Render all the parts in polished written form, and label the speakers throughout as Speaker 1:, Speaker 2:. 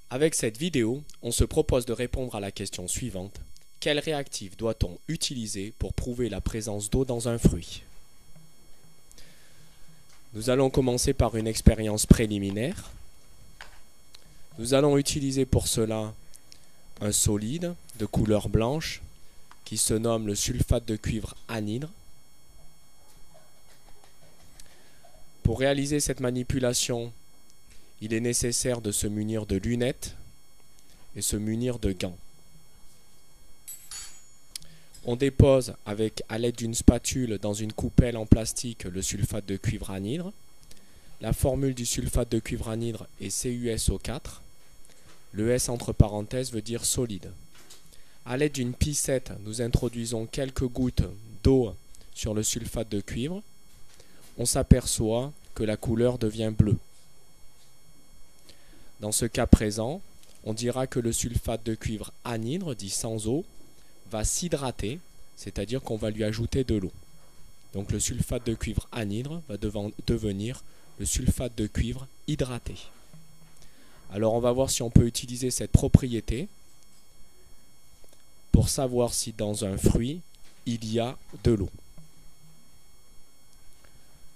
Speaker 1: Avec cette vidéo, on se propose de répondre à la question suivante. Quel réactif doit-on utiliser pour prouver la présence d'eau dans un fruit? Nous allons commencer par une expérience préliminaire. Nous allons utiliser pour cela un solide de couleur blanche qui se nomme le sulfate de cuivre anhydre. Pour réaliser cette manipulation, il est nécessaire de se munir de lunettes et se munir de gants. On dépose à l'aide d'une spatule dans une coupelle en plastique le sulfate de cuivre anhydre. La formule du sulfate de cuivre anhydre est CuSO4. Le S entre parenthèses veut dire solide. À l'aide d'une picette, nous introduisons quelques gouttes d'eau sur le sulfate de cuivre. On s'aperçoit que la couleur devient bleue. Dans ce cas présent, on dira que le sulfate de cuivre anhydre, dit sans eau, va s'hydrater, c'est-à-dire qu'on va lui ajouter de l'eau. Donc le sulfate de cuivre anhydre va devenir le sulfate de cuivre hydraté. Alors on va voir si on peut utiliser cette propriété pour savoir si dans un fruit, il y a de l'eau.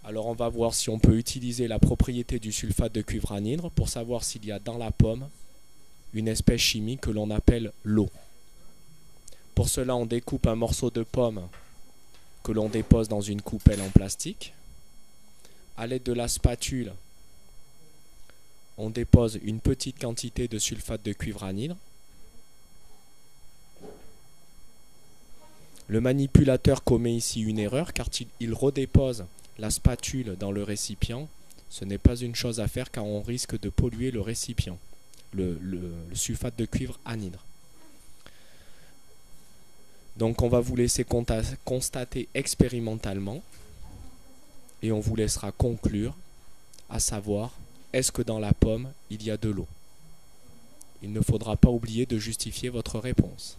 Speaker 1: Alors on va voir si on peut utiliser la propriété du sulfate de cuivre anhydre pour savoir s'il y a dans la pomme une espèce chimique que l'on appelle l'eau. Pour cela, on découpe un morceau de pomme que l'on dépose dans une coupelle en plastique. À l'aide de la spatule, on dépose une petite quantité de sulfate de cuivre anhydre. Le manipulateur commet ici une erreur car il redépose la spatule dans le récipient. Ce n'est pas une chose à faire car on risque de polluer le récipient, le sulfate de cuivre anhydre. Donc on va vous laisser constater expérimentalement et on vous laissera conclure, à savoir, est-ce que dans la pomme il y a de l'eau? Il ne faudra pas oublier de justifier votre réponse.